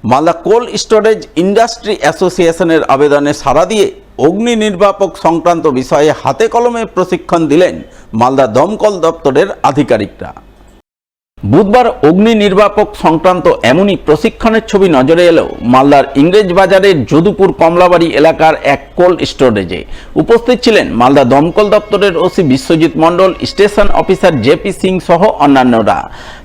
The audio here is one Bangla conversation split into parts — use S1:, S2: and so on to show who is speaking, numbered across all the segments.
S1: মালদা কোল্ড স্টোরেজ ইন্ডাস্ট্রি অ্যাসোসিয়েশনের আবেদনে সাড়া দিয়ে অগ্নি নির্বাপক সংক্রান্ত বিষয়ে হাতে কলমে প্রশিক্ষণ দিলেন মালদা দমকল দপ্তরের আধিকারিকরা। বুধবার অগ্নি নির্বাপক সংক্রান্ত এমনই প্রশিক্ষণের ছবি নজরে এলো মালদার ইংরেজ বাজারের যদুপুর কমলাবাড়ি এলাকার এক কোল্ড স্টোরেজে। উপস্থিত ছিলেন মালদা দমকল দপ্তরের OC Biswajit Mondal, station officer JP Singh সহ অন্যান্যরা।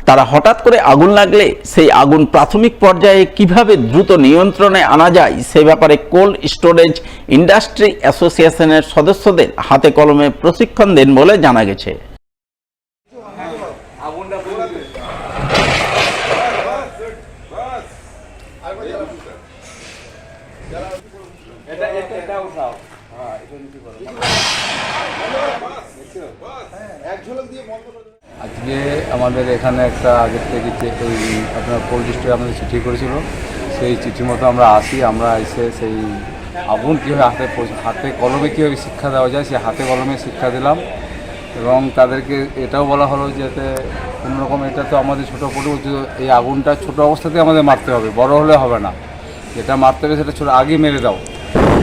S1: তারা হঠাৎ করে আগুন লাগলে সেই আগুন প্রাথমিক পর্যায়ে কিভাবে দ্রুত নিয়ন্ত্রণে আনা যায় সে ব্যাপারে কোল্ড স্টোরেজ ইন্ডাস্ট্রি অ্যাসোসিয়েশনের সদস্যদের হাতে কলমে প্রশিক্ষণ দেন বলে জানা গেছে।
S2: আজকে আমাদের এখানে একটা আগের থেকে ওই আপনার কোল্ড স্টোরে আমাদের চিঠি করেছিল, সেই চিঠির মতো আমরা আসি। আমরা এসে সেই আগুন কীভাবে হাতে কলমে কীভাবে শিক্ষা দেওয়া যায় সেই হাতে কলমে শিক্ষা দিলাম এবং তাদেরকে এটাও বলা হলো যাতে কোনোরকম, এটা তো আমাদের ছোটো পড়ে এই আগুনটা ছোটো অবস্থাতেই আমাদের মারতে হবে, বড় হলে হবে না। যেটা মারতে হবে সেটা ছোটো আগেই মেরে দাও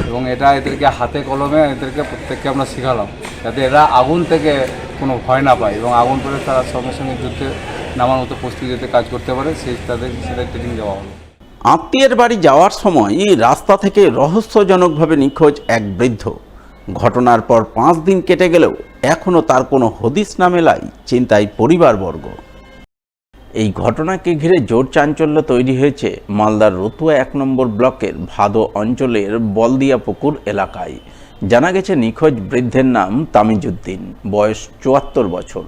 S2: এবং এটা এদেরকে হাতে কলমে এদেরকে প্রত্যেককে আমরা শেখালাম যাতে এরা আগুন থেকে কোনো ভয় না পায় এবং আগুন পরে তারা সঙ্গে সঙ্গে যুদ্ধে নামার মতো প্রস্তুতিতে কাজ করতে পারে, তাদেরকে সেটা ট্রেনিং দেওয়া হলো।
S1: আত্মীয়ের বাড়ি যাওয়ার সময় রাস্তা থেকে রহস্যজনকভাবে নিখোঁজ এক বৃদ্ধ। ঘটনার পর 5 দিন কেটে গেলেও এখনও তার কোনো হদিস না মেলায় চিন্তায় পরিবারবর্গ। এই ঘটনাকে ঘিরে জোর চাঞ্চল্য তৈরি হয়েছে মালদার রতুয়া 1 নম্বর ব্লকের ভাদো অঞ্চলের বলদিয়া পুকুর এলাকায়। জানা গেছে নিখোঁজ বৃদ্ধের নাম তামিজউদ্দিন, বয়স 74 বছর,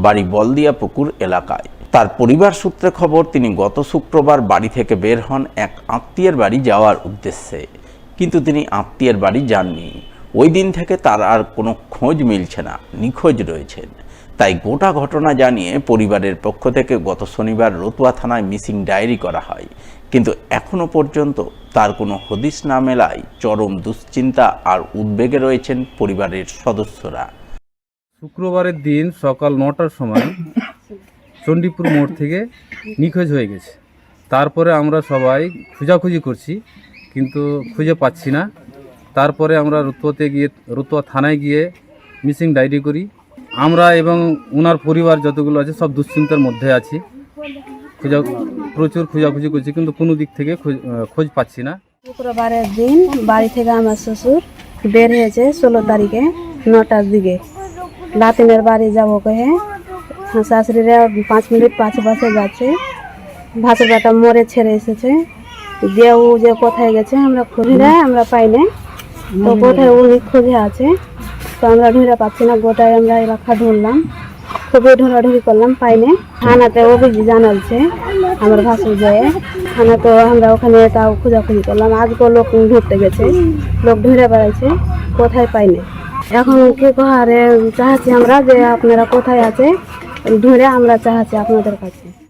S1: বাড়ি বলদিয়া পুকুর এলাকায়। তার পরিবার সূত্রে খবর তিনি গত শুক্রবার বাড়ি থেকে বের হন এক আত্মীয়ের বাড়ি যাওয়ার উদ্দেশ্যে, কিন্তু তিনি আত্মীয়ের বাড়ি যাননি। ওই দিন থেকে তার আর কোনো খোঁজ মিলছে না, নিখোঁজ রয়েছেন। তাই গোটা ঘটনা জানিয়ে পরিবারের পক্ষ থেকে গত শনিবার রতুয়া থানায় মিসিং ডায়েরি করা হয়, কিন্তু এখনও পর্যন্ত তার কোনো হদিস না মেলায় চরম দুশ্চিন্তা আর উদ্বেগে রয়েছেন পরিবারের সদস্যরা।
S2: শুক্রবারের দিন সকাল 9টার সময় চণ্ডীপুর মোড় থেকে নিখোঁজ হয়ে গেছে। তারপরে আমরা সবাই খোঁজাখুঁজি করছি কিন্তু খুঁজে পাচ্ছি না। তারপরে আমরা রতুয়া থানায় গিয়ে মিসিং ডায়েরি করি। আমরা এবং ওনার পরিবার যতগুলো আছে সব দুশ্চিন্তার মধ্যে আছি। প্রচুর খোঁজাখুঁজি করছি কিন্তু কোনো দিক থেকে খোঁজ পাচ্ছি না।
S3: শুক্রবারের দিন বাড়ি থেকে আমার শ্বশুর বের হয়েছে 16 তারিখে 9টার দিকে। লাতিনের বাড়ি যাবো কহে শাশুড়িরা 5 মিনিট পাশে যাচ্ছে। ভাসুর বেটা মরে ছেড়ে এসেছে দিয়ে ও যে কোথায় গেছে আমরা খুঁজি না, আমরা পাই না। তো কোথায় উনি খুঁজে আছে তো আমরা ঢুঁড়ে পাচ্ছি না। গোটায় আমরা এলাকা ঢুঁড়লাম, খুবই ঢোঁড়াঢুঁড়ি করলাম, পাই না। থানাতে অভিযোগ জানালছে আমার ভাসুর যায় থানা, তো আমরা ওখানে তাও খোঁজাখুঁজি করলাম। আজকে লোক ঢুকতে গেছে, লোক ঢুঁড়ে বেড়াচ্ছে, কোথায় পাই না। এখন কি কহারে চাচ্ছি আমরা যে আপনারা কোথায় আছে ঢুঁড়ে আমরা চাচ্ছি আপনাদের কাছে।